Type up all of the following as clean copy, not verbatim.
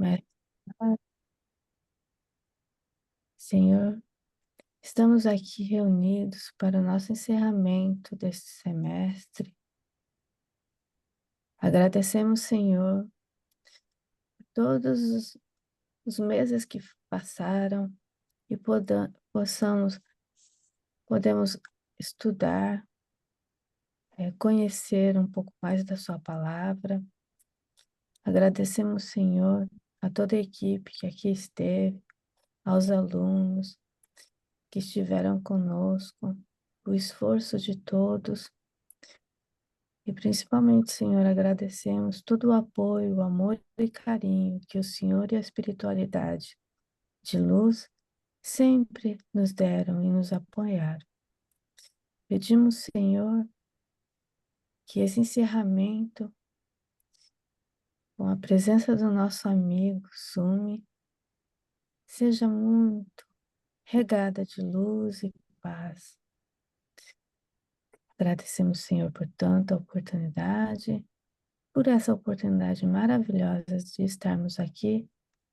Mas, Senhor, estamos aqui reunidos para o nosso encerramento deste semestre. Agradecemos, Senhor, por todos os meses que passaram e podemos estudar, conhecer um pouco mais da sua palavra. Agradecemos, Senhor, a toda a equipe que aqui esteve, aos alunos que estiveram conosco, o esforço de todos. E principalmente, Senhor, agradecemos todo o apoio, o amor e carinho que o Senhor e a espiritualidade de luz sempre nos deram e nos apoiaram. Pedimos, Senhor, que esse encerramento, com a presença do nosso amigo Sumi, seja muito regada de luz e paz. Agradecemos, Senhor, por tanta oportunidade, por essa oportunidade maravilhosa de estarmos aqui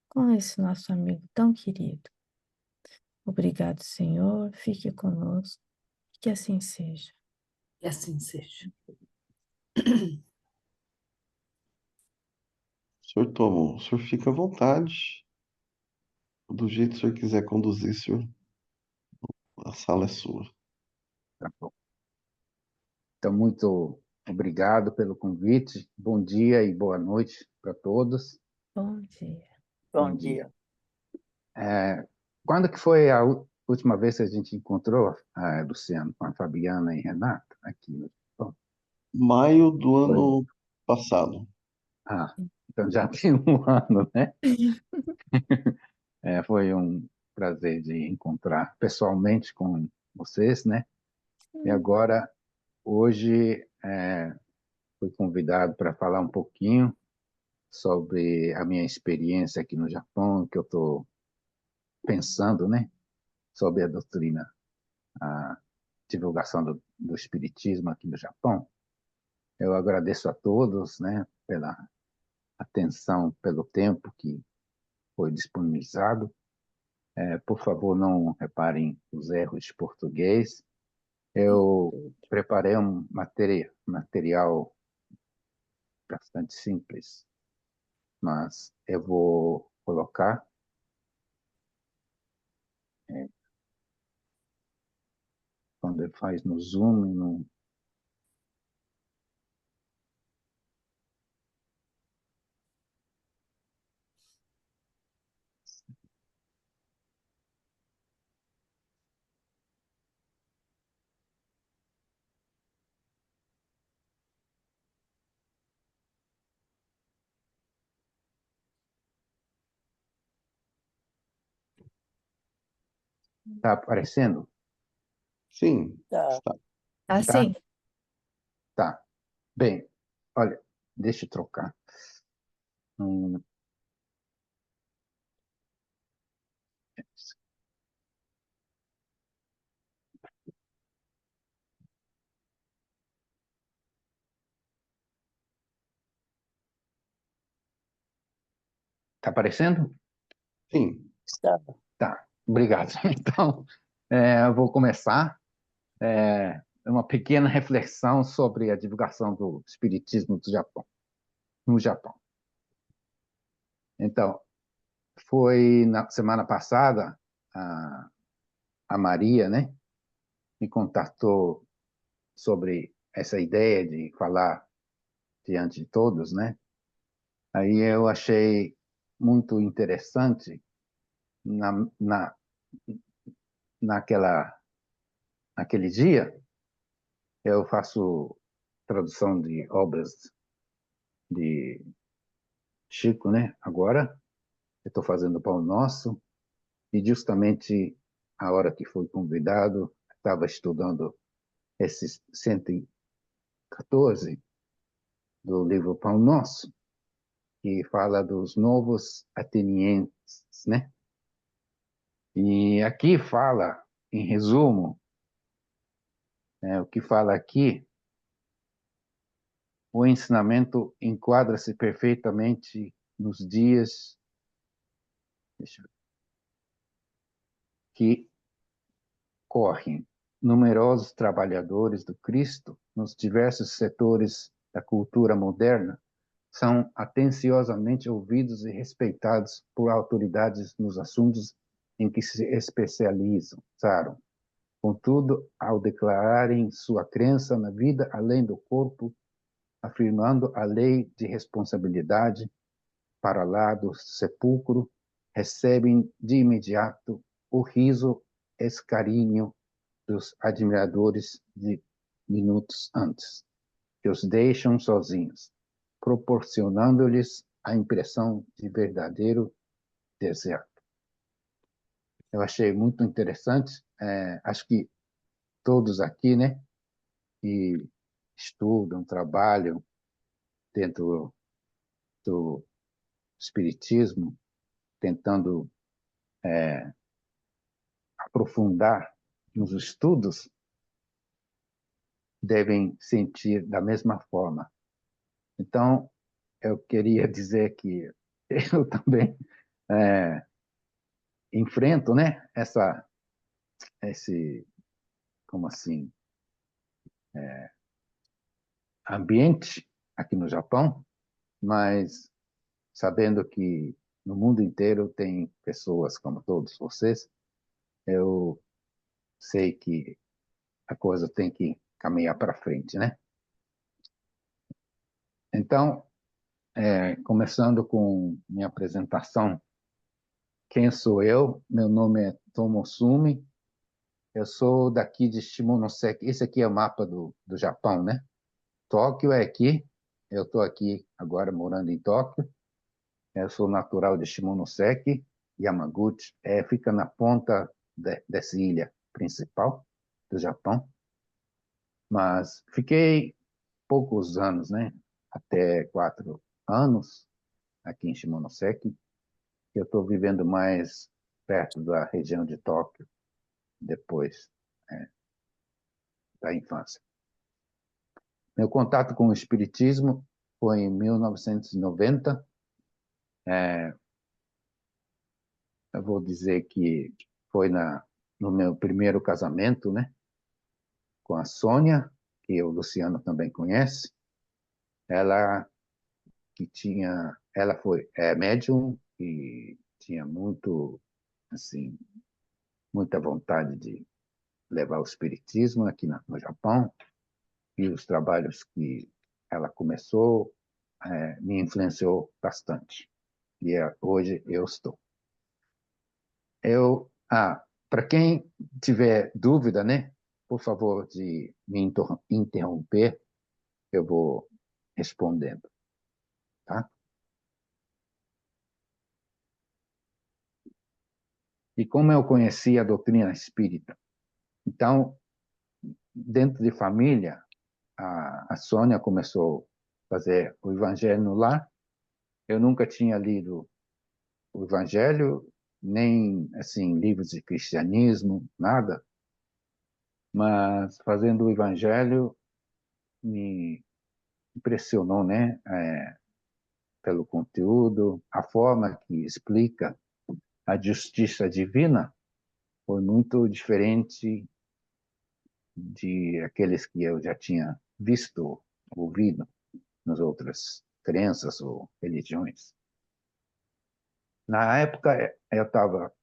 com esse nosso amigo tão querido. Obrigado, Senhor, fique conosco, que assim seja. Que assim seja. Senhor Tomo, o senhor fica à vontade. Do jeito que o senhor quiser conduzir, senhor. A sala é sua. Tá bom. Então, muito obrigado pelo convite. Bom dia e boa noite para todos. Bom dia. Bom dia. Quando que foi a última vez que a gente encontrou, Luciano, com a Fabiana e Renata aqui no Japão? Maio do ano passado. Então já tem um ano, né? Foi um prazer de encontrar pessoalmente com vocês, né? E agora, hoje, fui convidado para falar um pouquinho sobre a minha experiência aqui no Japão, que eu estou pensando, né? Sobre a doutrina, a divulgação do Espiritismo aqui no Japão. Eu agradeço a todos, né? Pela atenção, pelo tempo que foi disponibilizado. Por favor, não reparem os erros de português. Eu preparei um material bastante simples, mas eu vou colocar. Quando ele faz no Zoom, no... Está aparecendo? Sim, Tá. está. Assim? Tá. Bem, olha, deixa eu trocar. Está aparecendo? Sim. Está. Tá, obrigado. Então, eu vou começar uma pequena reflexão sobre a divulgação do Espiritismo do Japão, no Japão. Então, foi na semana passada, a Maria, né, me contatou sobre essa ideia de falar diante de todos, né? Aí eu achei muito interessante na, na, naquele dia. Eu faço tradução de obras de Chico, né? Agora eu estou fazendo o Pão Nosso e justamente a hora que fui convidado estava estudando esses 114 do livro Pão Nosso, que fala dos novos atenienses, né? E aqui fala, em resumo, o que fala aqui, o ensinamento enquadra-se perfeitamente nos dias deixa eu- que correm numerosos trabalhadores do Cristo nos diversos setores da cultura moderna são atenciosamente ouvidos e respeitados por autoridades nos assuntos em que se especializam. Contudo, ao declararem sua crença na vida além do corpo, afirmando a lei de responsabilidade para lá do sepulcro, recebem de imediato o riso escarinho dos admiradores de minutos antes, que os deixam sozinhos, proporcionando-lhes a impressão de verdadeiro deserto. Eu achei muito interessante, acho que todos aqui, né, que estudam, trabalham dentro do espiritismo, tentando aprofundar nos estudos, devem sentir da mesma forma. Então, eu queria dizer que eu também enfrento, né, esse, como assim, ambiente aqui no Japão, mas sabendo que no mundo inteiro tem pessoas como todos vocês, eu sei que a coisa tem que caminhar para frente, né? Então, começando com minha apresentação, quem sou eu? Meu nome é Tomosumi, eu sou daqui de Shimonoseki. Esse aqui é o mapa do Japão, né? Tóquio é aqui, eu estou aqui agora morando em Tóquio. Eu sou natural de Shimonoseki, Yamaguchi, fica na ponta dessa ilha principal do Japão. Mas fiquei poucos anos, né? Até 4 anos aqui em Shimonoseki. Eu estou vivendo mais perto da região de Tóquio depois da infância. Meu contato com o espiritismo foi em 1990. Eu vou dizer que foi no meu primeiro casamento, né, com a Sônia, que o Luciano também conhece. Ela ela foi médium e tinha assim, muita vontade de levar o espiritismo aqui no Japão, e os trabalhos que ela começou me influenciou bastante. E hoje eu estou. Para quem tiver dúvida, né, por favor de me interromper, eu vou respondendo, tá? E como eu conheci a doutrina espírita? Então, dentro de família, a Sônia começou a fazer o evangelho no lar. Eu nunca tinha lido o evangelho, nem assim livros de cristianismo, nada, mas fazendo o evangelho me impressionou, né? Pelo conteúdo, a forma que explica a justiça divina foi muito diferente de aqueles que eu já tinha visto, ouvido nas outras crenças ou religiões. Na época,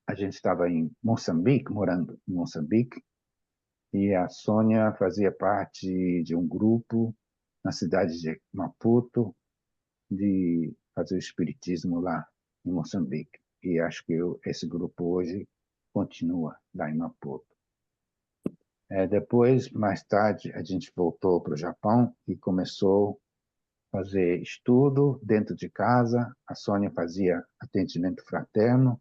a gente estava em Moçambique, morando em Moçambique, e a Sônia fazia parte de um grupo na cidade de Maputo de fazer o espiritismo lá em Moçambique. E acho que esse grupo hoje continua lá em Maputo. Depois, mais tarde, a gente voltou para o Japão e começou a fazer estudo dentro de casa. A Sônia fazia atendimento fraterno,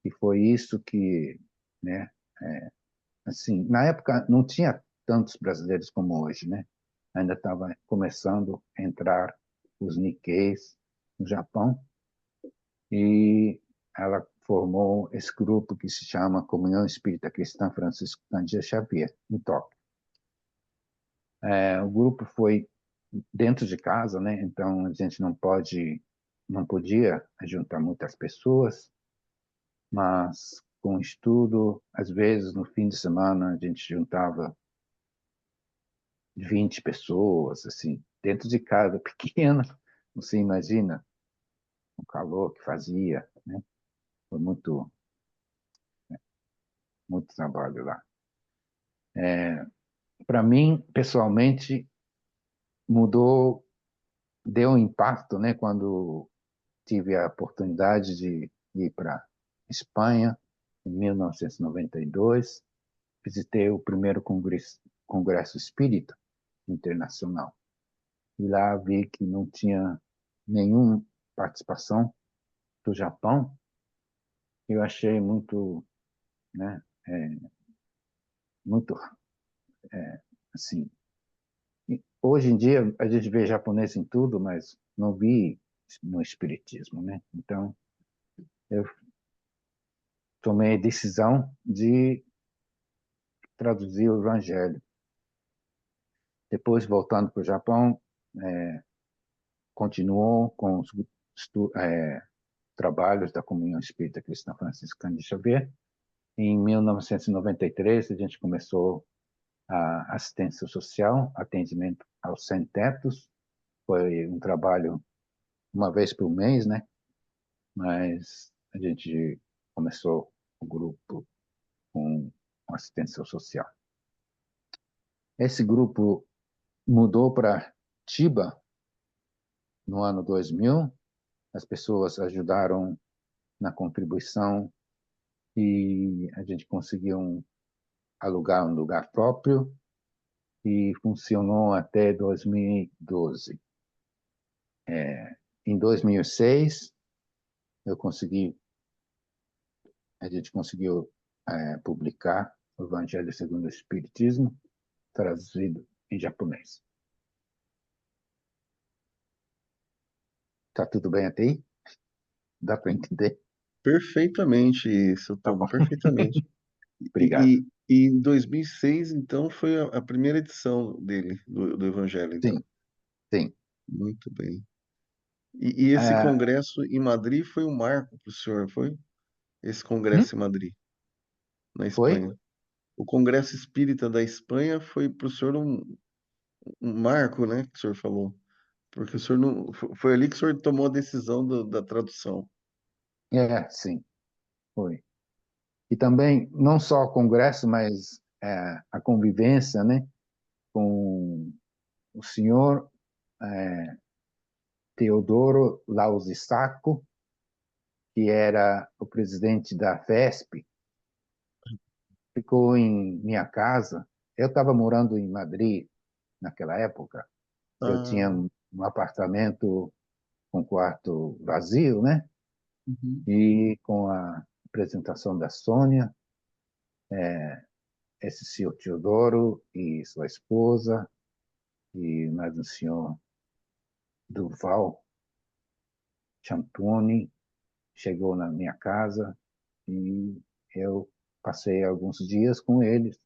e foi isso que, né, assim, na época não tinha tantos brasileiros como hoje, né? Ainda estava começando a entrar os Nikkeis no Japão, e ela formou esse grupo que se chama Comunhão Espírita Cristã Francisco Candia Xavier, em Tóquio. O grupo foi dentro de casa, né? Então a gente não podia juntar muitas pessoas, mas com estudo, às vezes no fim de semana a gente juntava 20 pessoas, assim, dentro de casa pequena, você imagina o calor que fazia, né? Foi muito trabalho lá. Para mim, pessoalmente, mudou, deu um impacto, né, quando tive a oportunidade de ir para Espanha em 1992, visitei o primeiro congresso espírita internacional e lá vi que não tinha nenhuma participação do Japão. Eu achei muito, né, muito assim. Hoje em dia a gente vê japonês em tudo, mas não vi no espiritismo, né? Então eu tomei a decisão de traduzir o Evangelho. Depois, voltando para o Japão, continuou com os trabalhos da Comunhão Espírita Cristã Franciscana de Xavier. Em 1993, a gente começou a assistência social, atendimento aos sem-tetos. Foi um trabalho uma vez por mês, né? Mas a gente começou o grupo com assistência social. Esse grupo mudou para Chiba no ano 2000. As pessoas ajudaram na contribuição e a gente conseguiu alugar um lugar próprio e funcionou até 2012. Em 2006, a gente conseguiu publicar o Evangelho segundo o Espiritismo, traduzido em japonês. Tá tudo bem até aí? Dá para entender? Perfeitamente, seu Tá Tom, bom. perfeitamente. Obrigado. E em 2006, então, foi a primeira edição dele, do Evangelho, então. Sim, sim. Muito bem. E esse Ah, congresso em Madrid foi um marco para o senhor, foi? Esse hum? congresso em Madrid, na Foi? Espanha. O Congresso Espírita da Espanha foi para o senhor um marco, né, que o senhor falou. Porque o senhor não, foi ali que o senhor tomou a decisão da tradução. Sim, foi. E também, não só o congresso, mas a convivência, né, com o senhor Teodoro Lausissaco, que era o presidente da FESP, ficou em minha casa. Eu estava morando em Madrid naquela época. Eu tinha Ah, um apartamento com quarto vazio, né? uhum, E com a apresentação da Sônia, esse senhor Teodoro e sua esposa, e mais um senhor Durval Champoni chegou na minha casa e eu passei alguns dias com eles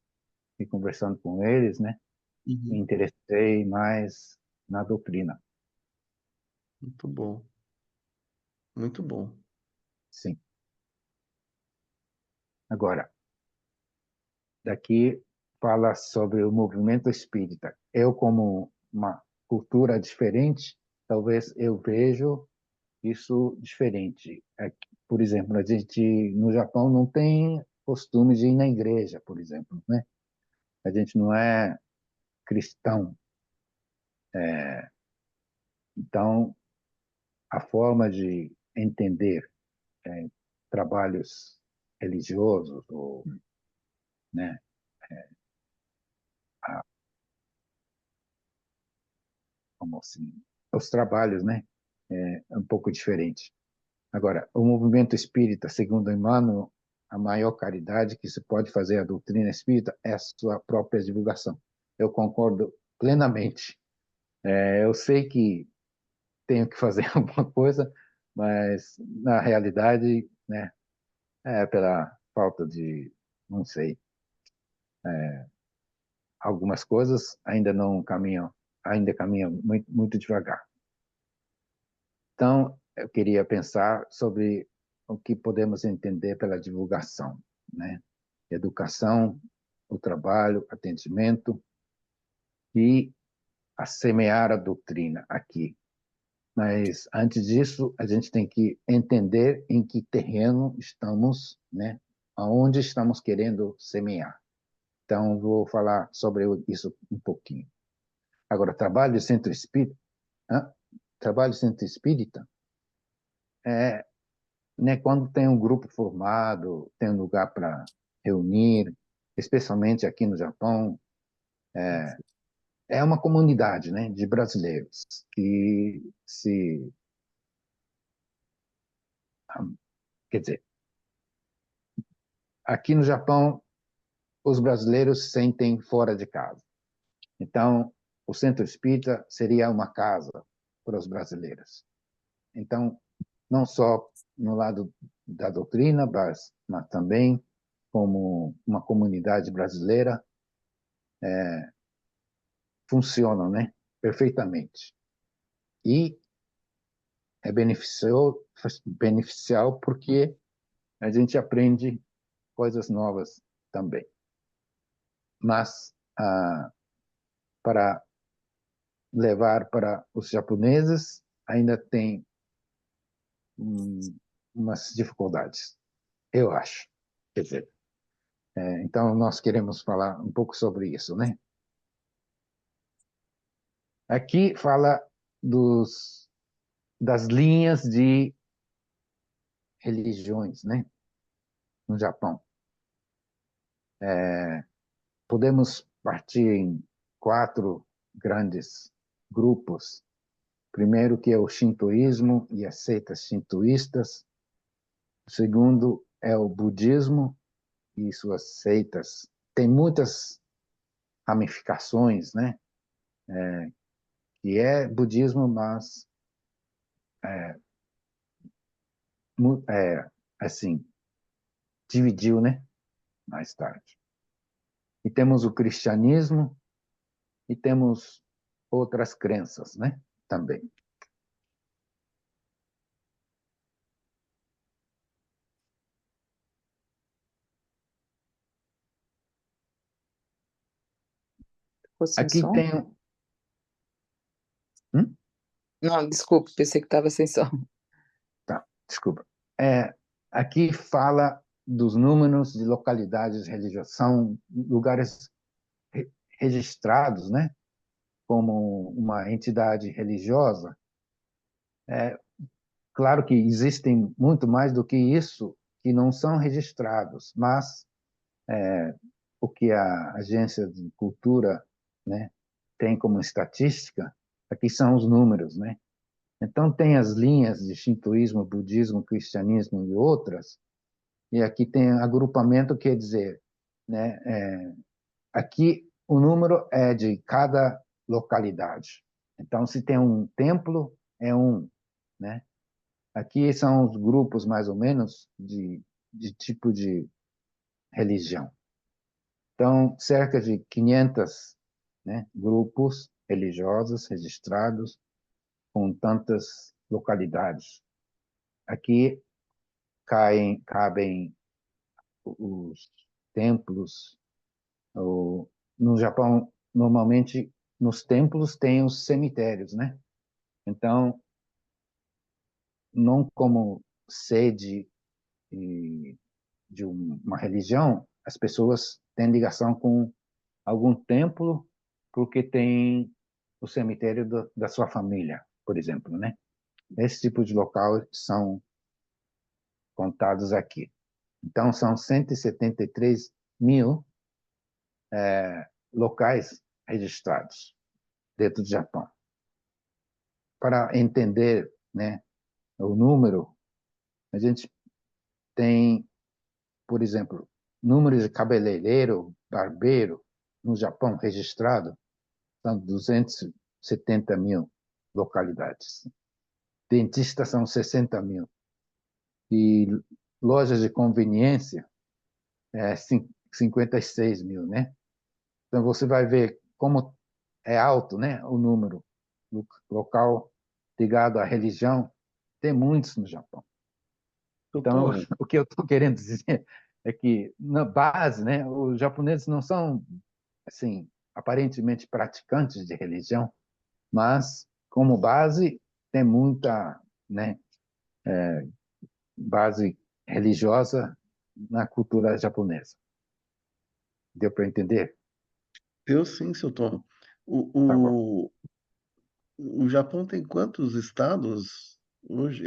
e conversando com eles, né? Me uhum. interessei mais na doutrina. Muito bom, muito bom. Sim. Agora, daqui fala sobre o movimento espírita. Eu, como uma cultura diferente, talvez eu vejo isso diferente. Por exemplo, a gente no Japão não tem costume de ir na igreja, por exemplo, né? A gente não é cristão. Então, a forma de entender trabalhos religiosos ou, né, a, como assim, os trabalhos, né, é um pouco diferente. Agora, o movimento espírita, segundo Emmanuel, a maior caridade que se pode fazer à doutrina espírita é a sua própria divulgação. Eu concordo plenamente. Eu sei que tenho que fazer alguma coisa, mas na realidade, né, pela falta de, não sei, algumas coisas ainda não caminham, ainda caminham muito devagar. Então, eu queria pensar sobre o que podemos entender pela divulgação, né? Educação, o trabalho, atendimento e a semear a doutrina aqui. Mas, antes disso, a gente tem que entender em que terreno estamos, né? Aonde estamos querendo semear. Então, vou falar sobre isso um pouquinho. Agora, trabalho centro espírita, trabalho centro espírita é, né, quando tem um grupo formado, tem um lugar para reunir, especialmente aqui no Japão, é uma comunidade, né, de brasileiros que se, quer dizer, aqui no Japão os brasileiros se sentem fora de casa. Então, o centro espírita seria uma casa para os brasileiros. Então, não só no lado da doutrina, mas também como uma comunidade brasileira, funcionam, né, perfeitamente. E é beneficial porque a gente aprende coisas novas também. Mas, para levar para os japoneses, ainda tem umas dificuldades, eu acho. Quer dizer, então nós queremos falar um pouco sobre isso, né? Aqui fala das linhas de religiões, né? No Japão. Podemos partir em 4 grandes grupos. Primeiro, que é o shintoísmo e as seitas shintoístas. O segundo é o budismo e suas seitas. Tem muitas ramificações, né? Que é budismo, mas assim, dividiu, né? Mais tarde. E temos o cristianismo e temos outras crenças, né? Também. Ficou sem Aqui som? tem... Não, desculpe, pensei que estava sem som. Tá, desculpa. Aqui fala dos números de localidades religiosas. São lugares registrados, né? Como uma entidade religiosa. Claro que existem muito mais do que isso que não são registrados, mas o que a Agência de Cultura, né, tem como estatística, aqui são os números, né? Então tem as linhas de shintoísmo, budismo, cristianismo e outras, e aqui tem agrupamento, quer dizer, né, aqui o número é de cada localidade. Então, se tem um templo, é um, né? Aqui são os grupos, mais ou menos, de tipo de religião. Então, cerca de 500, né, grupos religiosos registrados com tantas localidades. Aqui cabem os templos. No Japão, normalmente, nos templos tem os cemitérios, né? Então, não como sede de uma religião, as pessoas têm ligação com algum templo porque tem o cemitério da sua família, por exemplo, né? Esse tipo de local são contados aqui. Então, são 173 mil locais registrados dentro do Japão. Para entender, né, o número, a gente tem, por exemplo, número de cabeleireiro, barbeiro, no Japão registrado, são 270 mil localidades. Dentistas são 60 mil. E lojas de conveniência, 56 mil, né? Então, você vai ver como é alto, né, o número local ligado à religião. Tem muitos no Japão. Doutor, Então, o que eu estou querendo dizer é que, na base, né, os japoneses não são, assim, aparentemente praticantes de religião, mas, como base, tem muita, né, base religiosa na cultura japonesa. Deu para entender? eu sim, seu Tom. Tá bom. O Japão tem quantos estados hoje?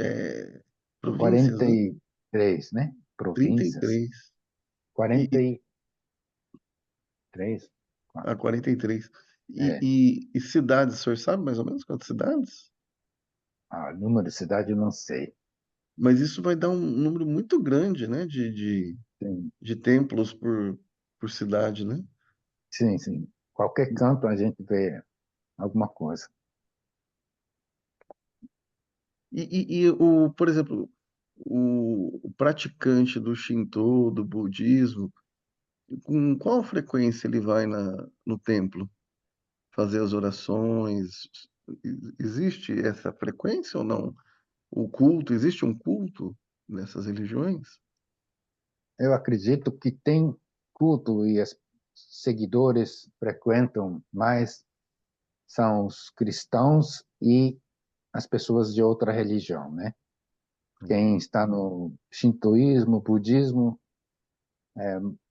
Províncias, Quarenta né? e três, né? Trinta e Províncias. três. Quarenta E, e três. a 43. É. E cidades, o senhor sabe mais ou menos quantas cidades? Número de cidade eu não sei. Mas isso vai dar um número muito grande, né, Sim, de templos por cidade, né? sim, sim. Qualquer canto a gente vê alguma coisa. Por exemplo, o praticante do Shinto, do budismo, com qual frequência ele vai no templo fazer as orações? Existe essa frequência ou não? O culto, existe um culto nessas religiões? Eu acredito que tem culto e os seguidores frequentam mais são os cristãos e as pessoas de outra religião, né? Quem Uhum. está no shintoísmo, budismo,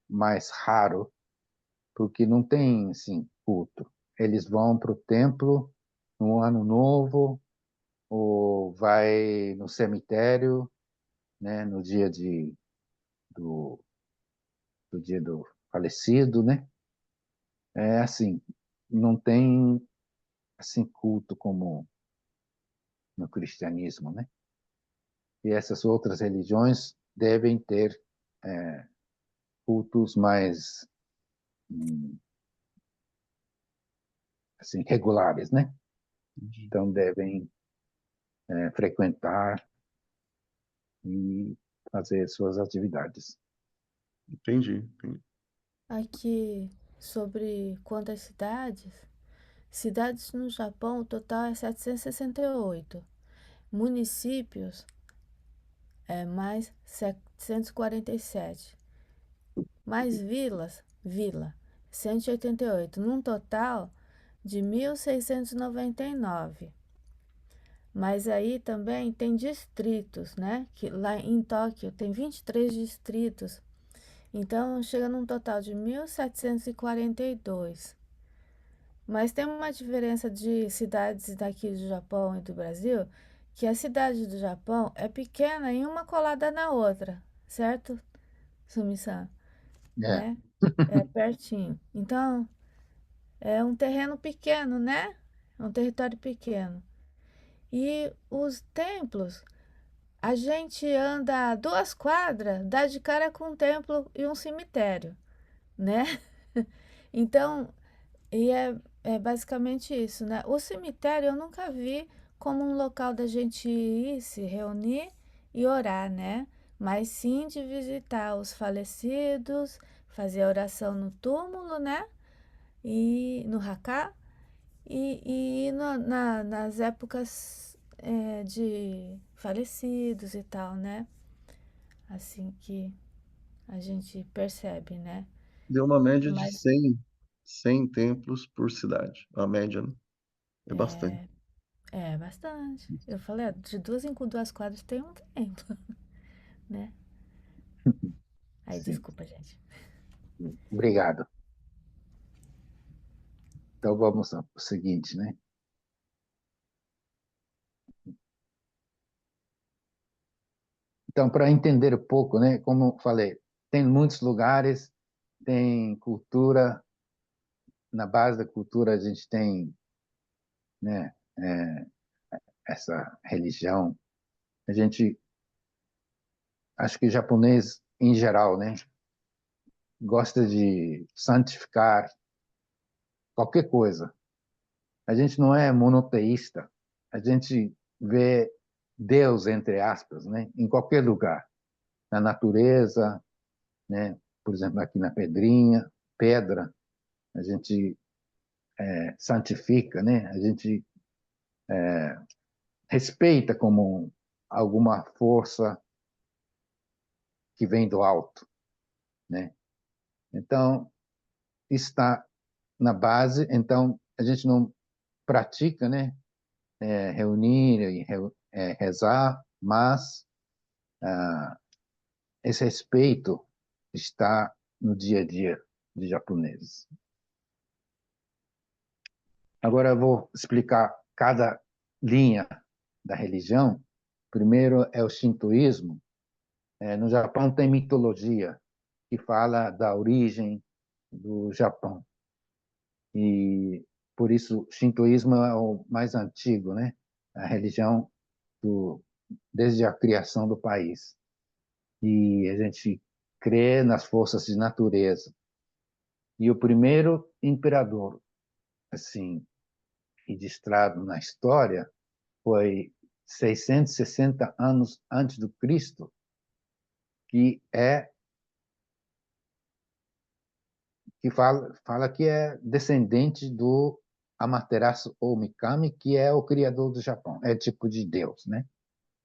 mais raro, porque não tem, assim, culto. Eles vão para o templo no ano novo, ou vai no cemitério, né, no dia do, do dia do falecido, né? É assim, não tem assim culto como no cristianismo, né? E essas outras religiões devem ter cultos mais hum, assim regulares, né? Então devem frequentar e fazer suas atividades. Entendi. Aqui, sobre quantas cidades? Cidades no Japão, o total é 768. Municípios é mais 747. Mais vilas, vila, 188. Num total de 1.699. Mas aí também tem distritos, né? Que lá em Tóquio tem 23 distritos. Então chega num total de 1.742. Mas tem uma diferença de cidades daqui do Japão e do Brasil, que a cidade do Japão é pequena e uma colada na outra, certo, Sumi-san? É, Né? É pertinho. Então, é um terreno pequeno, né? É um território pequeno. E os templos, a gente anda 2 quadras, dá de cara com um templo e um cemitério, né? Então, é basicamente isso, né? O cemitério eu nunca vi como um local da gente ir, se reunir e orar, né? Mas sim de visitar os falecidos, fazer oração no túmulo, né? E no Haká, e nas épocas de falecidos e tal, né? Assim que a gente percebe, né? Deu uma média de Mas 100 templos por cidade. A média, né? É bastante. é bastante. Eu falei, de 2 em 2 quadras tem um templo, né? Aí, sim. desculpa, gente. Obrigado. Então vamos ao seguinte, né? Então, para entender um pouco, né? Como eu falei, tem muitos lugares, tem cultura, na base da cultura a gente tem, né, essa religião. A gente, acho que o japonês em geral, né, gosta de santificar qualquer coisa. A gente não é monoteísta. A gente vê Deus, entre aspas, né, em qualquer lugar. Na natureza, né, por exemplo, aqui na pedra, a gente santifica, né? A gente respeita como alguma força que vem do alto, né? Então, está na base. Então, a gente não pratica, né? Reunir e rezar, mas esse respeito está no dia a dia de japoneses. Agora eu vou explicar cada linha da religião. Primeiro é o shintoísmo. No Japão tem mitologia que fala da origem do Japão. E por isso o shintoísmo é o mais antigo, né? A religião desde a criação do país. E a gente crê nas forças de natureza. E o primeiro imperador, assim, registrado na história foi 660 anos antes do Cristo, que fala que é descendente do Amaterasu ou Mikami, que é o criador do Japão. É tipo de Deus, né?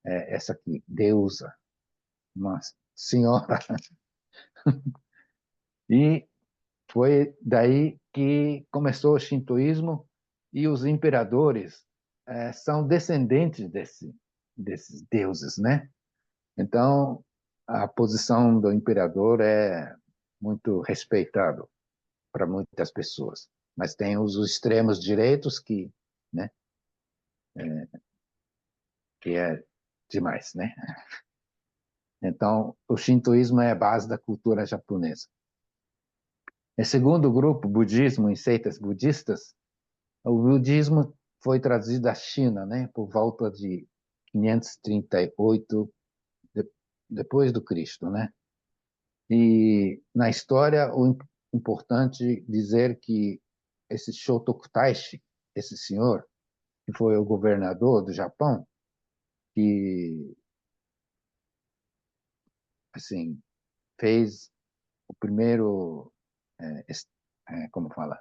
Essa aqui, deusa, uma senhora. E foi daí que começou o shintoísmo, e os imperadores são descendentes desses deuses, né? Então, a posição do imperador é muito respeitada para muitas pessoas, mas tem os extremos direitos né, que é demais, né? Então, o shintoísmo é a base da cultura japonesa. O segundo grupo, budismo e seitas budistas, o budismo foi trazido da China, né, por volta de 538 depois do Cristo, né? E na história, o importante dizer que esse Shotoku Taishi, esse senhor, que foi o governador do Japão, que assim fez o primeiro, como fala,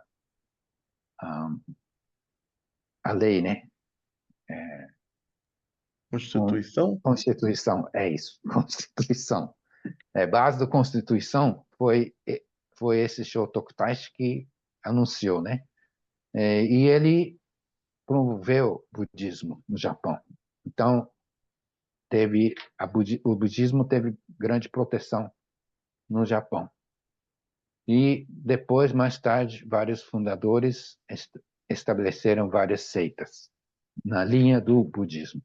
um, a lei, né? Constituição? Constituição, é isso, Constituição. Base da Constituição foi esse Shotoku Taishi que anunciou, né? E ele promoveu o budismo no Japão. Então, o budismo teve grande proteção no Japão. E depois, mais tarde, vários fundadores estabeleceram várias seitas na linha do budismo.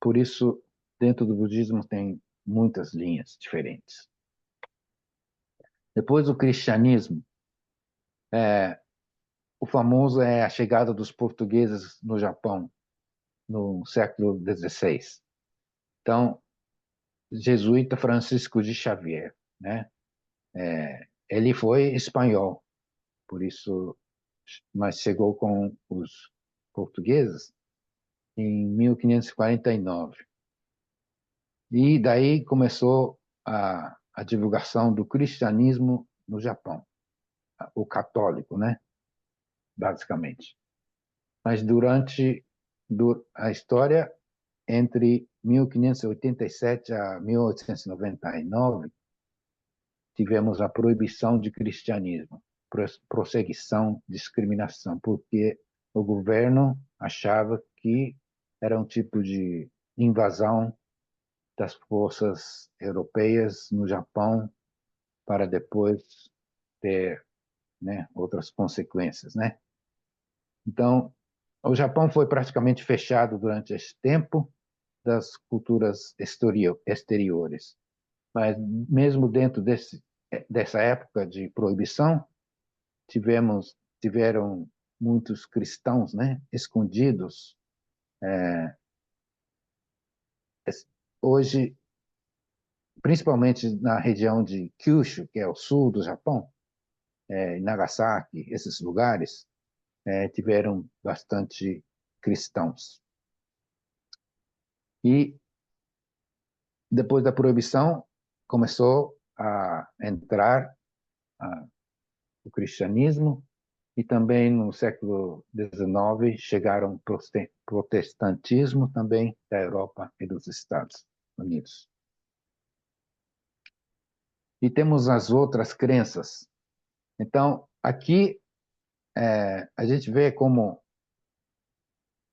Por isso, dentro do budismo tem muitas linhas diferentes. Depois, o cristianismo. O famoso é a chegada dos portugueses no Japão no século XVI. Então, jesuíta Francisco de Xavier, né? Ele foi espanhol, por isso, mas chegou com os portugueses em 1549. E daí começou a divulgação do cristianismo no Japão, o católico, né? Basicamente. Mas durante a história, entre 1587 a 1899, tivemos a proibição de cristianismo, prosseguição, discriminação, porque o governo achava que era um tipo de invasão das forças europeias no Japão para depois ter, né, outras consequências, né? Então, o Japão foi praticamente fechado durante esse tempo das culturas exteriores. Mas mesmo dentro dessa época de proibição, tiveram muitos cristãos, né, escondidos. Hoje, principalmente na região de Kyushu, que é o sul do Japão, Nagasaki, esses lugares, tiveram bastante cristãos. E depois da proibição, começou a entrar o cristianismo, e também no século XIX chegaram o protestantismo também da Europa e dos Estados Unidos. e temos as outras crenças. Então, aqui a gente vê como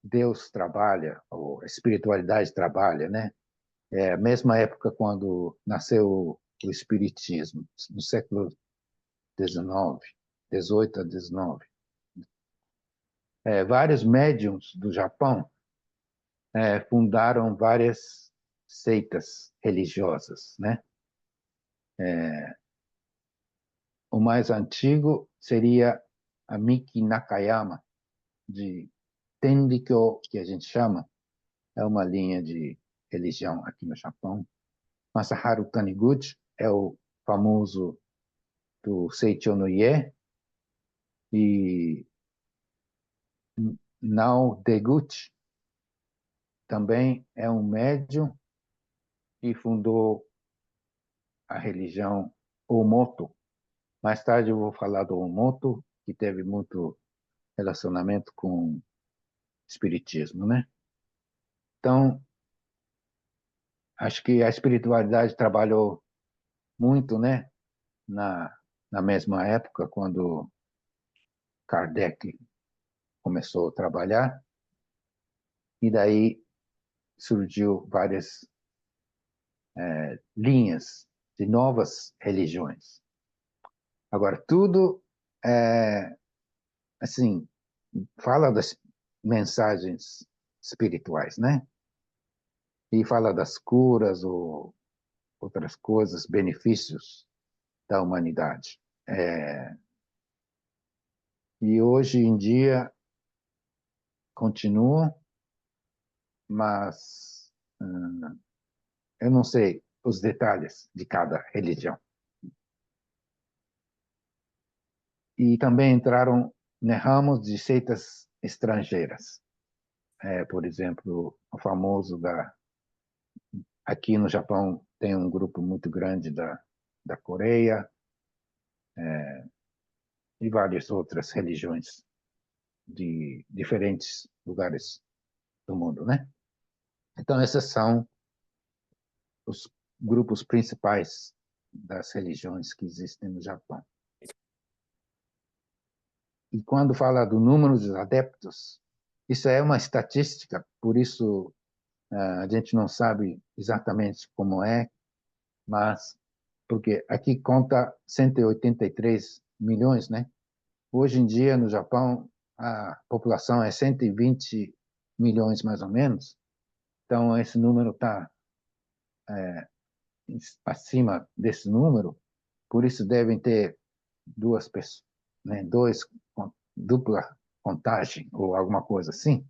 Deus trabalha, ou a espiritualidade trabalha, né? É a mesma época quando nasceu o Espiritismo, no século XIX, 18 a 19. Vários médiums do Japão fundaram várias seitas religiosas, né? O mais antigo seria a Miki Nakayama, de Tenrikyo, que a gente chama, é uma linha de religião aqui no Japão. Masaharu Taniguchi é o famoso do Seicho no Ie, e Nao Deguchi também é um médium que fundou a religião Omoto. Mais tarde eu vou falar do Omoto, que teve muito relacionamento com espiritismo, né? Então, acho que a espiritualidade trabalhou muito, né, na mesma época, quando Kardec começou a trabalhar, e daí surgiu várias linhas de novas religiões. Agora, tudo, assim, fala das mensagens espirituais, né? E fala das curas ou outras coisas, benefícios da humanidade. E hoje em dia continua, mas eu não sei os detalhes de cada religião. E também entraram, né, ramos de seitas estrangeiras. Por exemplo, o famoso aqui no Japão tem um grupo muito grande da Coreia, e várias outras religiões de diferentes lugares do mundo, né? Então, esses são os grupos principais das religiões que existem no Japão. E quando fala do número de adeptos, isso é uma estatística, por isso a gente não sabe exatamente como é, mas porque aqui conta 183 milhões, né? Hoje em dia, no Japão, a população é 120 milhões, mais ou menos. Então, esse número está acima desse número, por isso devem ter duas pessoas, né? Dupla contagem, ou alguma coisa assim.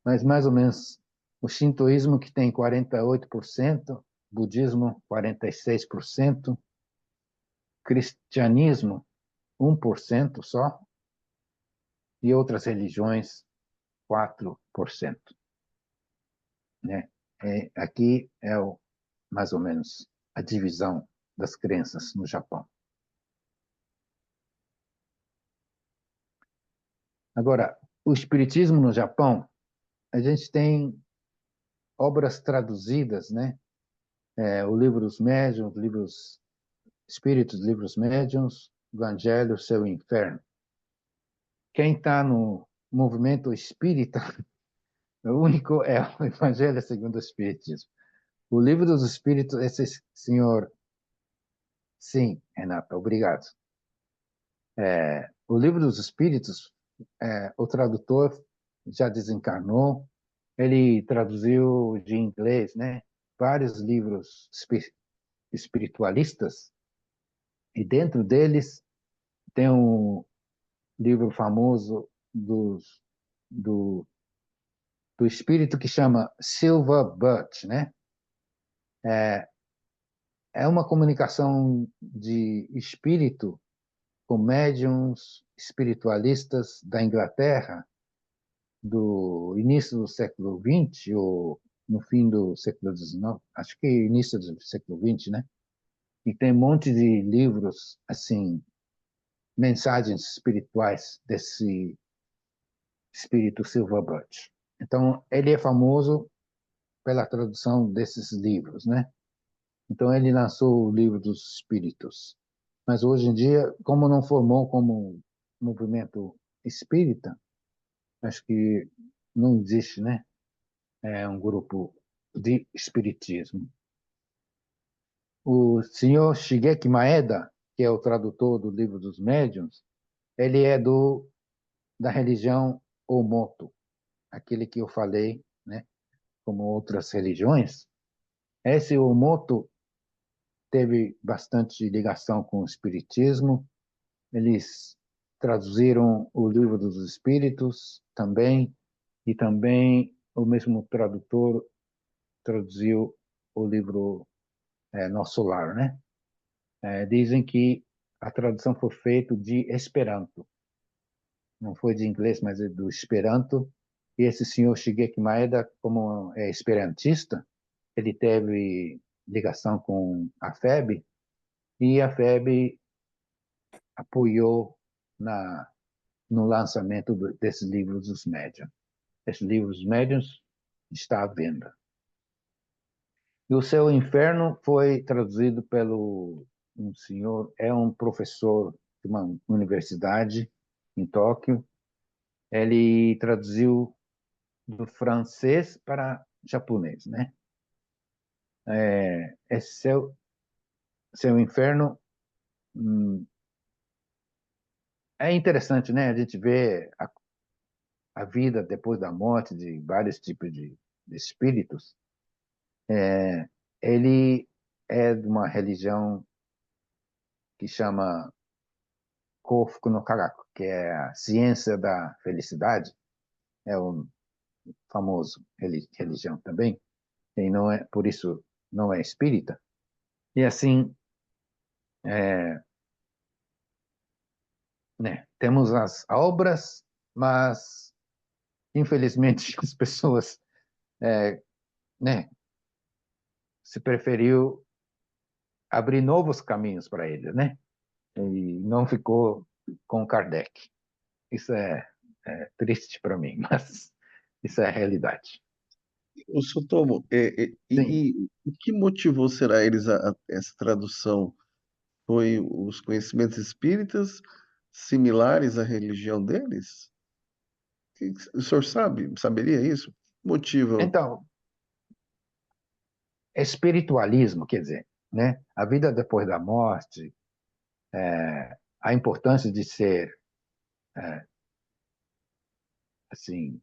Mas, mais ou menos, o shintoísmo, que tem 48%, budismo, 46%, cristianismo, 1% só, e outras religiões, 4%. Né? Aqui é mais ou menos a divisão das crenças no Japão. Agora, o espiritismo no Japão, a gente tem obras traduzidas, né? O livro dos médiuns, livros espíritos, livros médiuns, Evangelho, Céu e Inferno. Quem está no movimento espírita, o único é o Evangelho segundo o Espiritismo. O livro dos Espíritos, esse senhor... Sim, Renata, obrigado. O livro dos Espíritos, o tradutor já desencarnou, ele traduziu de inglês, né, vários livros espiritualistas, e dentro deles tem um livro famoso do, do espírito que chama Silver Birch, né? É uma comunicação de espírito com médiums espiritualistas da Inglaterra do início do século XX ou no fim do século XIX, acho que início do século XX, né? E tem um monte de livros, assim, mensagens espirituais desse espírito Silver Birch. Então, ele é famoso pela tradução desses livros, né? Então ele lançou o Livro dos Espíritos. Mas hoje em dia, como não formou como movimento espírita, acho que não existe, né? É um grupo de espiritismo. O senhor Shigeki Maeda, que é o tradutor do Livro dos Médiuns, ele é da religião Omoto, aquele que eu falei, né? Como outras religiões. Esse Omoto teve bastante ligação com o espiritismo. Eles traduziram o Livro dos Espíritos também, e também o mesmo tradutor traduziu o livro Nosso Lar, né? Dizem que a tradução foi feita de Esperanto, não foi de inglês, mas é do Esperanto. E esse senhor Shigeki Maeda, como é esperantista, ele teve ligação com a FEB, e a FEB apoiou no lançamento desses livros dos médiuns. Esses livros dos médiuns está à venda. E o Céu e o Inferno foi traduzido pelo um senhor, é um professor de uma universidade em Tóquio. Ele traduziu do francês para japonês, né? Esse Céu e Inferno é interessante, né? A gente vê a vida depois da morte de vários tipos de espíritos. Ele é de uma religião que chama Kofuku no Kagaku, que é a ciência da felicidade. É um famoso religião também, e não é, por isso não é espírita. E assim, é, né, temos as obras, mas infelizmente as pessoas, né, se preferiu abrir novos caminhos para eles, né? E não ficou com Kardec. Isso é triste para mim, mas isso é a realidade. O Sutomo, Sim. e o que motivou, será, eles a essa tradução? Foi os conhecimentos espíritas similares à religião deles? O senhor saberia isso? Motiva. Então, espiritualismo, quer dizer, né? A vida depois da morte, a importância de ser, assim,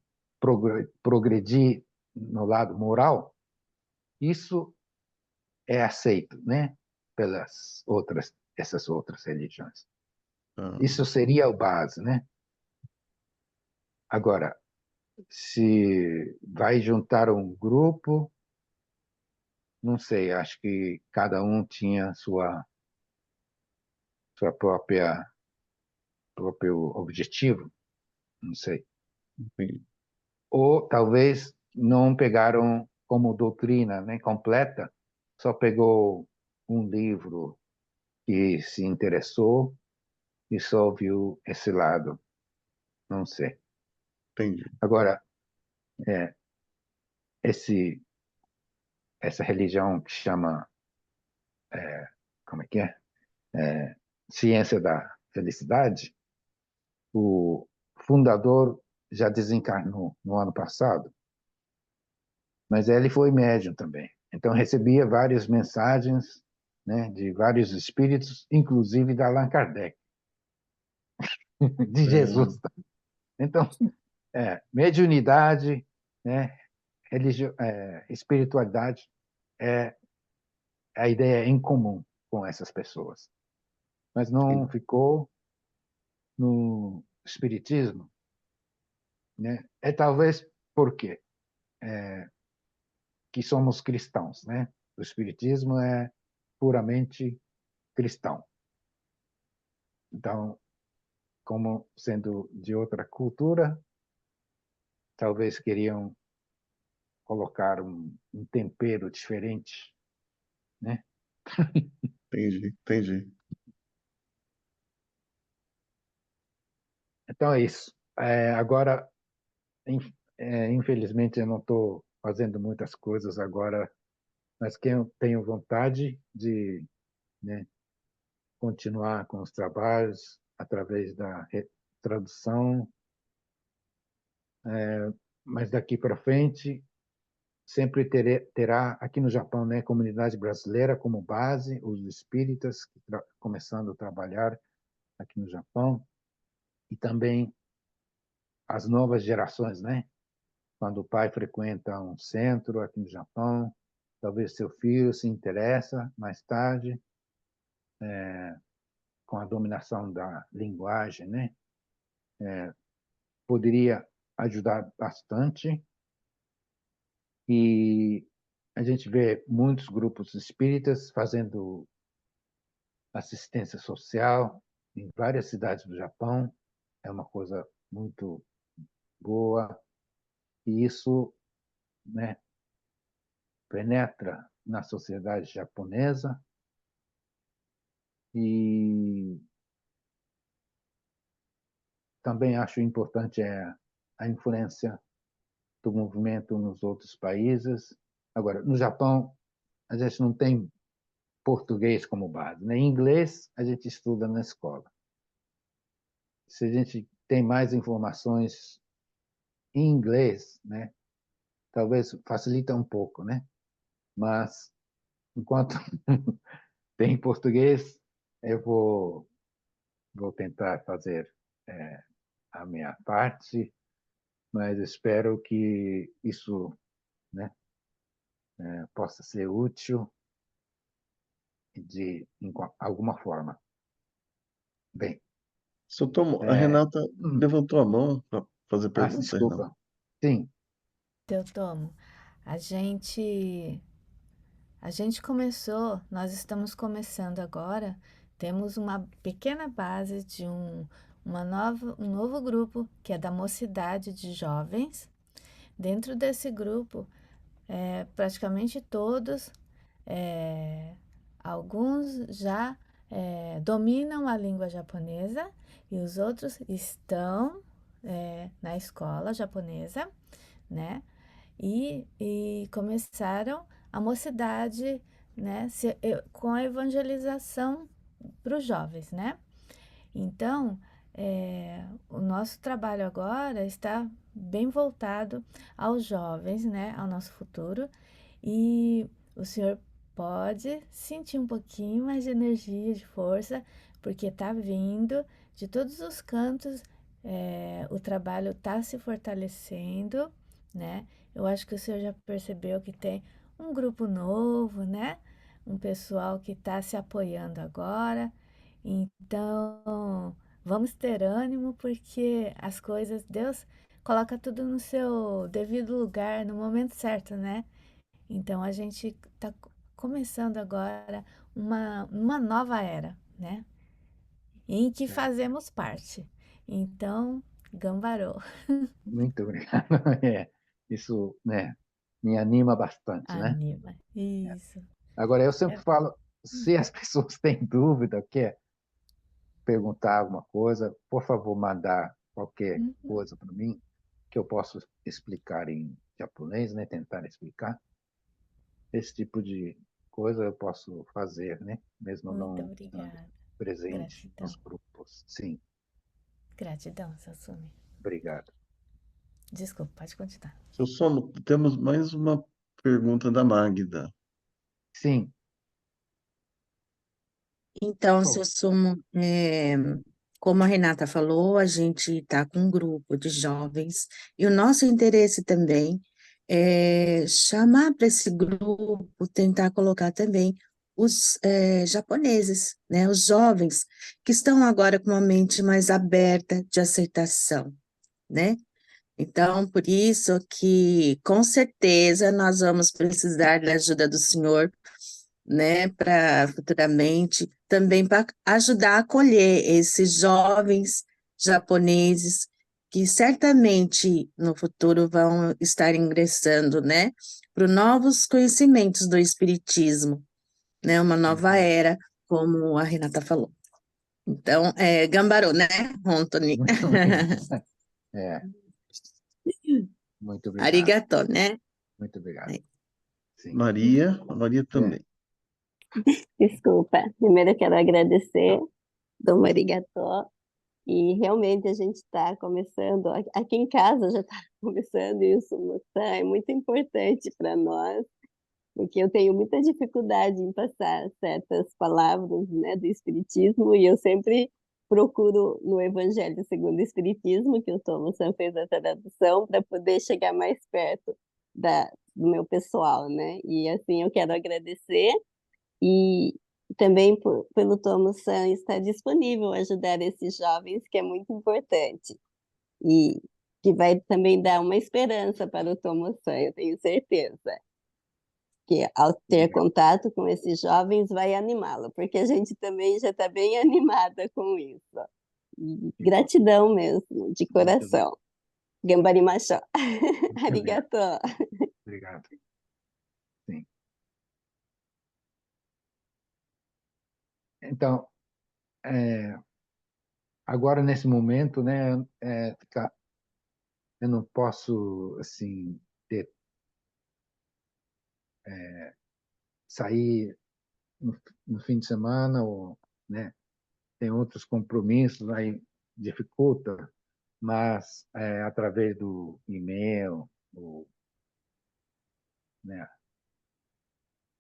progredir no lado moral, isso é aceito, né? Essas outras religiões. Ah, Isso seria o base, né? Agora, se vai juntar um grupo, não sei, acho que cada um tinha sua próprio objetivo, não sei. entendi. Ou talvez não pegaram como doutrina, né, completa, só pegou um livro que se interessou e só viu esse lado, não sei. Entendi. Agora, é, esse essa religião que chama, como é que é? Ciência da felicidade, o fundador já desencarnou no ano passado, mas ele foi médium também. Então recebia várias mensagens, né, de vários espíritos, inclusive da Allan Kardec, de Jesus. Então, mediunidade, né, espiritualidade é a ideia em comum com essas pessoas. Mas não ficou no espiritismo, né? É talvez porque que somos cristãos, né? O espiritismo é puramente cristão. Então, como sendo de outra cultura, talvez queriam colocar um tempero diferente, né? Entendi, entendi. Então é isso. Agora, infelizmente, eu não estou fazendo muitas coisas agora mas que eu tenho vontade de, né, continuar com os trabalhos através da tradução, mas daqui para frente sempre terá aqui no Japão, né, comunidade brasileira como base, os espíritas começando a trabalhar aqui no Japão, e também as novas gerações, né? Quando o pai frequenta um centro aqui no Japão, talvez seu filho se interessa mais tarde com a dominação da linguagem, né? Poderia ajudar bastante. E a gente vê muitos grupos espíritas fazendo assistência social em várias cidades do Japão. É uma coisa muito boa. E isso, né, penetra na sociedade japonesa e também acho importante a influência do movimento nos outros países. Agora, no Japão, a gente não tem português como base, né? Inglês a gente estuda na escola. Se a gente tem mais informações em inglês, né? Talvez facilita um pouco, né? Mas enquanto tem português, eu vou tentar fazer a minha parte, mas espero que isso, né, possa ser útil de alguma forma. Bem, Seu Tom, a é, Renata levantou a mão para fazer pergunta, Renata. desculpa. Sim, Teotomo, a gente nós estamos começando agora, temos uma pequena base de um novo grupo, que é da Mocidade de Jovens. Dentro desse grupo, praticamente todos, alguns já dominam a língua japonesa e os outros estão na escola japonesa, né? E começaram a mocidade, né, com a evangelização para os jovens, né? Então, o nosso trabalho agora está bem voltado aos jovens, né, ao nosso futuro, e o senhor pode sentir um pouquinho mais de energia, de força, porque está vindo de todos os cantos, o trabalho está se fortalecendo, né? Eu acho que o senhor já percebeu que tem um grupo novo, né? Um pessoal que está se apoiando agora. Então, vamos ter ânimo, porque as coisas, Deus coloca tudo no seu devido lugar, no momento certo, né? Então, a gente está começando agora uma nova era, né? Em que fazemos parte. Então, gambarô. muito obrigado. Isso, né, me anima bastante, né? Anima. Isso. Agora, eu sempre É, falo, se as pessoas têm dúvida, quer perguntar alguma coisa, por favor, mandar qualquer uhum, coisa para mim, que eu possa explicar em japonês, né? Tentar explicar. Esse tipo de coisa eu posso fazer, né? Mesmo muito não estando obrigada. presente nos Gratidão. grupos. Sim, Gratidão, Sassumi. obrigado. Desculpa, pode continuar. Seu Somo, temos mais uma pergunta da Magda. Sim, Então, por seu favor. Sumo, como a Renata falou, a gente está com um grupo de jovens e o nosso interesse também é chamar para esse grupo, tentar colocar também os japoneses, né, os jovens que estão agora com uma mente mais aberta de aceitação, né? Então, por isso que, com certeza, nós vamos precisar da ajuda do Senhor, né, para futuramente, também para ajudar a acolher esses jovens japoneses que certamente no futuro vão estar ingressando, né, para novos conhecimentos do Espiritismo, né, uma nova Uhum. era, como a Renata falou. Então, gambarô, né, Anthony? Muito obrigado. É, muito obrigado. Arigatô, né? Muito obrigado. Sim. A Maria também. Desculpa. Primeiro eu quero agradecer, Dom Arigatô. E realmente a gente está começando, aqui em casa já está começando isso, Moçã, é muito importante para nós, porque eu tenho muita dificuldade em passar certas palavras, né, do Espiritismo, e eu sempre procuro no Evangelho segundo o Espiritismo, que o Tom Moçã fez a tradução, para poder chegar mais perto do meu pessoal, né? E assim eu quero agradecer e também pelo Tomo San estar disponível a ajudar esses jovens, que é muito importante. E que vai também dar uma esperança para o Tomo San, eu tenho certeza. Que ao ter contato com esses jovens vai animá-lo, porque a gente também já está bem animada com isso. E gratidão mesmo, de coração. Gambari Machó. Arigato. Obrigado. Sim. Então, agora nesse momento, né, eu não posso assim sair no fim de semana ou, né, tem outros compromissos aí dificulta, mas através do e-mail ou, né,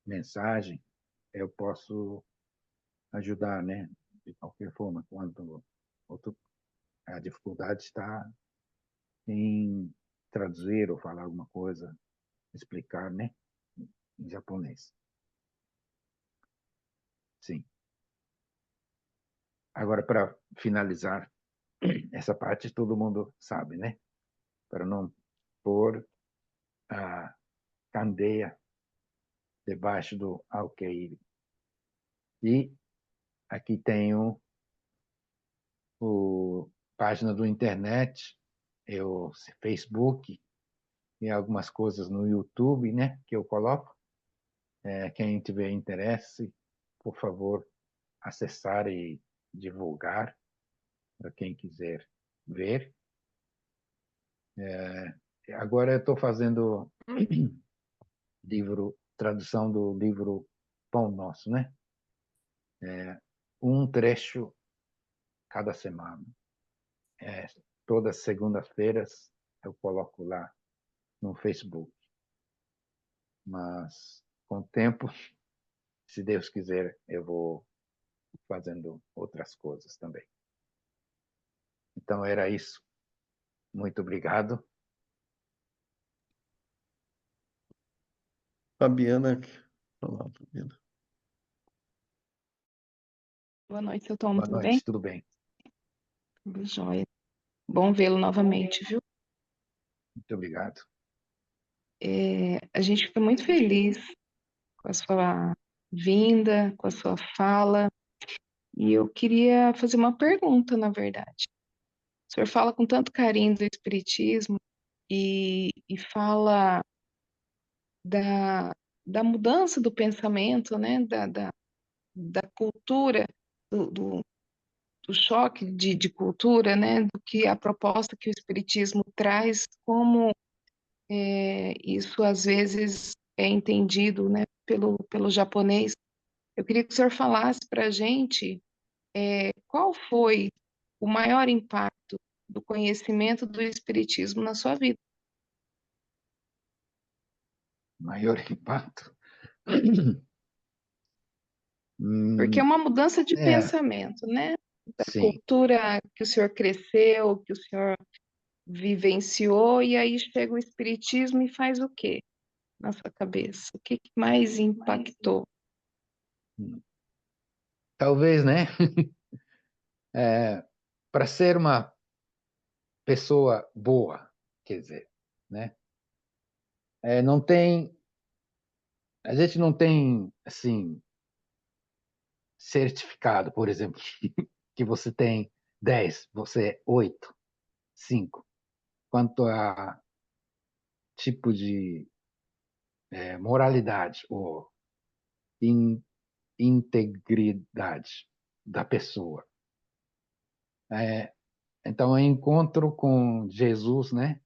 mensagem eu posso ajudar, né, de qualquer forma quando a dificuldade está em traduzir ou falar alguma coisa, explicar, né, em japonês. Sim. Agora, para finalizar, essa parte todo mundo sabe, né? Para não pôr a candeia debaixo do alqueire. E aqui tenho a página do internet, o Facebook e algumas coisas no YouTube, né? Que eu coloco. Quem tiver interesse, por favor, acessar e divulgar para quem quiser ver. Agora eu estou fazendo tradução do livro Pão Nosso, né? Um trecho cada semana. Todas segundas-feiras eu coloco lá no Facebook. Mas com o tempo, se Deus quiser, eu vou fazendo outras coisas também. Então era isso. Muito obrigado. Fabiana, vamos lá, Fabiana. Boa noite, seu Tom, Boa tudo bem? noite, tudo bem? Tudo jóia. Bom vê-lo novamente, viu? Muito obrigado. A gente fica muito feliz com a sua vinda, com a sua fala, e eu queria fazer uma pergunta, na verdade. O senhor fala com tanto carinho do Espiritismo e fala da, da mudança do pensamento, né? Da cultura, do choque de cultura, né? Do que a proposta que o Espiritismo traz, como isso às vezes é entendido, né, pelo japonês. Eu queria que o senhor falasse para a gente qual foi o maior impacto do conhecimento do Espiritismo na sua vida. Maior impacto? Porque é uma mudança de É, pensamento, né? Da sim. cultura que o senhor cresceu, que o senhor vivenciou, e aí chega o Espiritismo e faz o quê na sua cabeça? O que mais impactou? Talvez, né? Para ser uma pessoa boa, quer dizer, né? Não tem, a gente não tem assim certificado, por exemplo, que você tem 10, você é 8, 5. Quanto a tipo de moralidade ou integridade da pessoa. Então, eu encontro com Jesus, né,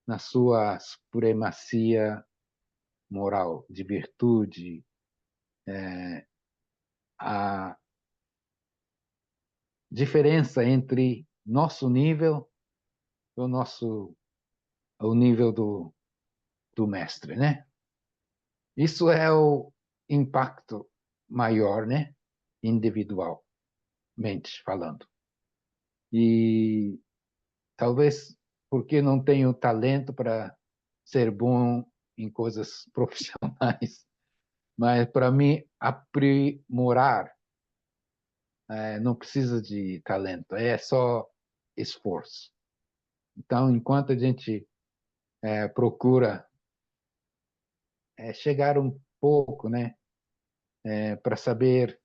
na sua supremacia moral, de virtude, a diferença entre nosso nível e o nível do mestre, né? Isso é o impacto maior, né? Individualmente falando. E talvez porque não tenho talento para ser bom em coisas profissionais, mas para mim aprimorar não precisa de talento, é só esforço. Então, enquanto a gente procura chegar um pouco, né, para saber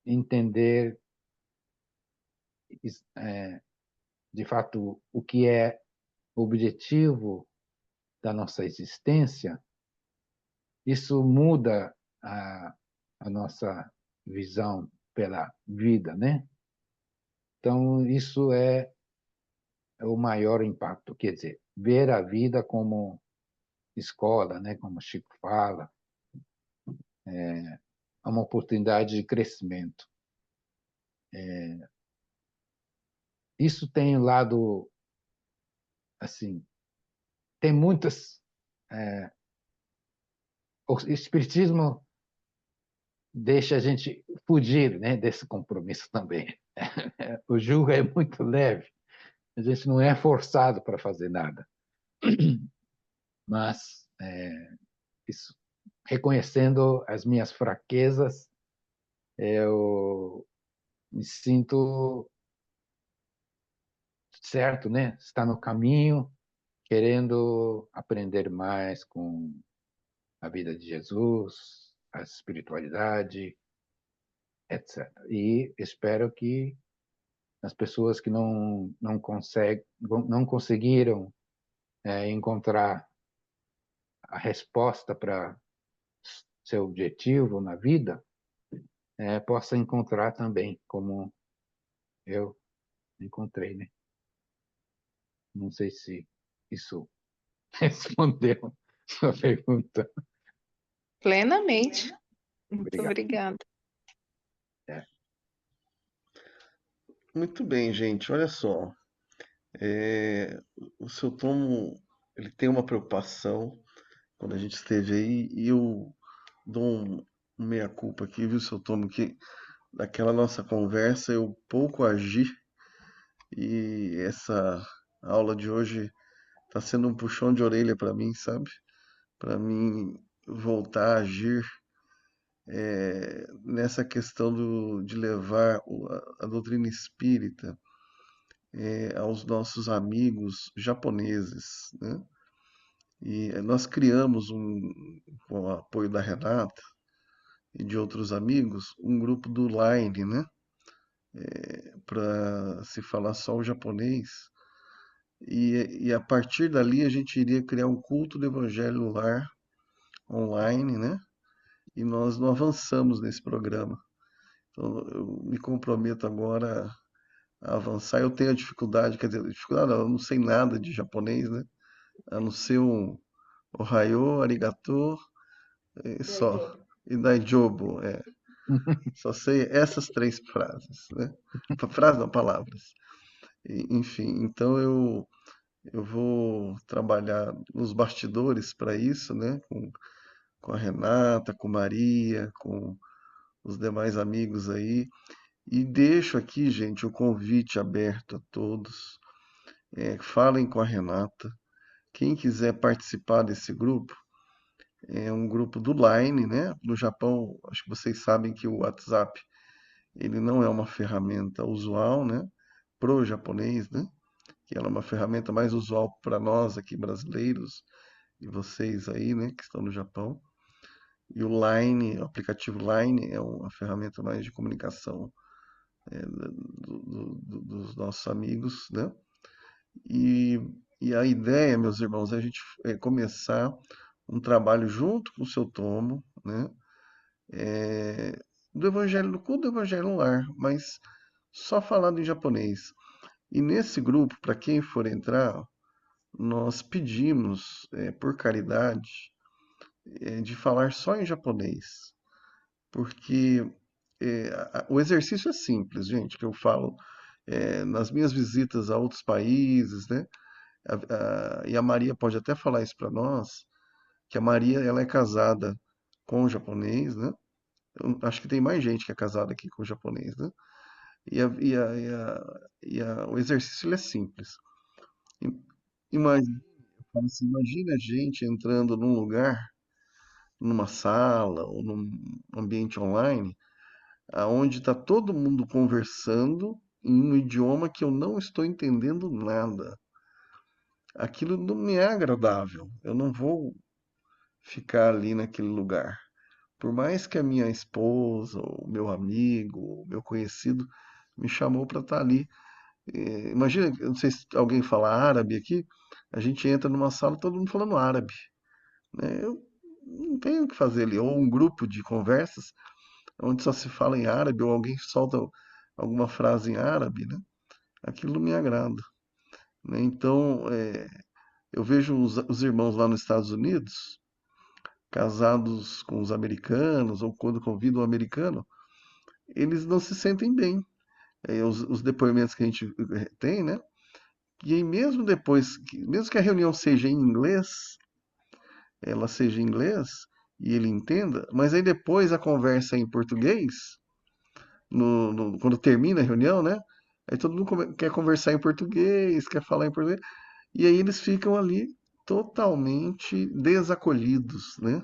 entender de fato o que é o objetivo da nossa existência, isso muda a nossa visão pela vida, né? Então, isso é o maior impacto, quer dizer, ver a vida como escola, né? Como o Chico fala, é uma oportunidade de crescimento. Isso tem um lado, assim, tem muitas... o Espiritismo deixa a gente fugir, né, desse compromisso também. O jugo é muito leve, a gente não é forçado para fazer nada. Mas, isso, reconhecendo as minhas fraquezas, eu me sinto certo, né? Está no caminho, querendo aprender mais com a vida de Jesus, a espiritualidade, etc. E espero que as pessoas que não conseguiram encontrar a resposta para seu objetivo na vida, possa encontrar também, como eu encontrei, né? Não sei se isso respondeu sua pergunta. Plenamente. Muito Obrigado. obrigada. Muito bem, gente. Olha só. O seu Tomo, ele tem uma preocupação quando a gente esteve aí, e eu dou um meia-culpa aqui, viu, seu Tomo, que naquela nossa conversa eu pouco agi, e essa aula de hoje está sendo um puxão de orelha para mim, sabe? Para mim voltar a agir nessa questão de levar a doutrina espírita aos nossos amigos japoneses, né? E nós criamos, com o apoio da Renata e de outros amigos, um grupo do Line, né? Para se falar só o japonês. E a partir dali a gente iria criar um culto do Evangelho no Lar online, né? E nós não avançamos nesse programa. Então eu me comprometo agora a avançar. Eu tenho a dificuldade, quer dizer, dificuldade não, eu não sei nada de japonês, né? A não ser um Ohayo, Arigato, só. E Daijobu, só sei essas três frases, né? Frases não, palavras. Enfim, então eu vou trabalhar nos bastidores para isso, né? Com a Renata, com Maria, com os demais amigos aí. E deixo aqui, gente, o convite aberto a todos. Falem com a Renata. Quem quiser participar desse grupo, é um grupo do Line, né? No Japão, acho que vocês sabem que o WhatsApp ele não é uma ferramenta usual, né? Pro japonês, né? Que ela é uma ferramenta mais usual para nós aqui brasileiros e vocês aí, né? Que estão no Japão. E o Line, o aplicativo Line é uma ferramenta mais de comunicação dos nossos amigos, né? E, e a ideia, meus irmãos, é a gente começar um trabalho junto com o seu Tomo, né? É, do Evangelho do culto do Evangelho no Lar, mas só falando em japonês. E nesse grupo, para quem for entrar, nós pedimos, por caridade, de falar só em japonês, porque o exercício é simples, gente, que eu falo nas minhas visitas a outros países, né? E a Maria pode até falar isso para nós, que a Maria ela é casada com um japonês, né? Eu acho que tem mais gente que é casada aqui com japonês, né? O exercício ele é simples. I- Imagina, eu falo assim, imagina a gente entrando num lugar, numa sala ou num ambiente online, aonde está todo mundo conversando em um idioma que eu não estou entendendo nada. Aquilo não me é agradável. Eu não vou ficar ali naquele lugar. Por mais que a minha esposa, o meu amigo, o meu conhecido me chamou para estar ali. Imagina, eu não sei se alguém fala árabe aqui, a gente entra numa sala todo mundo falando árabe, né? Eu não tenho o que fazer ali. Ou um grupo de conversas onde só se fala em árabe, ou alguém solta alguma frase em árabe, né? Aquilo não me agrada, né? Então, eu vejo os irmãos lá nos Estados Unidos, casados com os americanos, ou quando convidam um americano, eles não se sentem bem. Os depoimentos que a gente tem, né? E aí mesmo depois, mesmo que a reunião seja em inglês, ela seja em inglês e ele entenda, mas aí depois a conversa é em português, quando termina a reunião, né? Aí todo mundo quer conversar em português, quer falar em português, e aí eles ficam ali totalmente desacolhidos, né?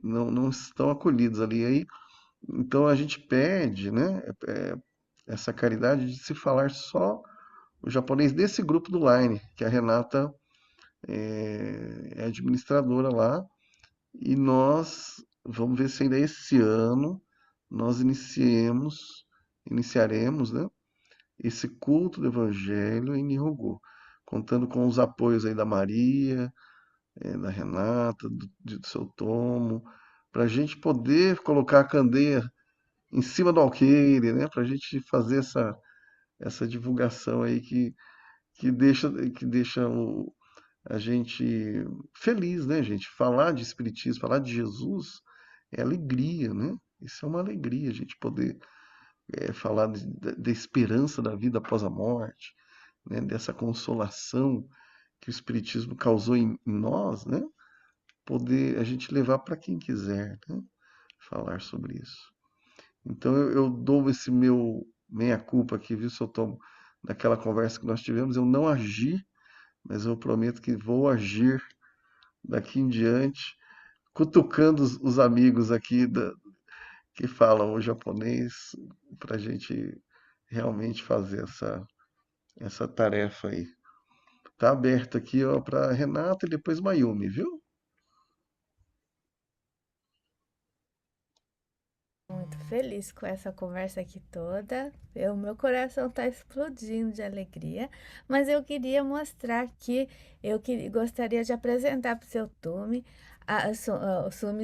Não estão acolhidos ali. Aí, então a gente pede, né? Essa caridade de se falar só o japonês desse grupo do Line, que a Renata é administradora lá, e nós vamos ver se ainda esse ano nós iniciaremos, né, esse culto do Evangelho em Nihongo, contando com os apoios aí da Maria, da Renata, do seu Tomo, para a gente poder colocar a candeia em cima do alqueire, né, para a gente fazer essa divulgação aí que deixa a gente feliz, né, gente? Falar de Espiritismo, falar de Jesus é alegria, né? Isso é uma alegria, a gente poder falar da esperança da vida após a morte, né? Dessa consolação que o Espiritismo causou em nós, né? Poder a gente levar para quem quiser, né? Falar sobre isso. Então eu dou esse meu meia-culpa aqui, viu, seu Tom? Daquela conversa que nós tivemos, eu não agi, mas eu prometo que vou agir daqui em diante, cutucando os amigos aqui que falam o japonês, para a gente realmente fazer essa tarefa aí. Tá aberto aqui para Renata e depois Mayumi, viu? Muito feliz com essa conversa aqui toda. Meu coração está explodindo de alegria, mas eu queria mostrar que gostaria de apresentar para o seu Tumi o Sumi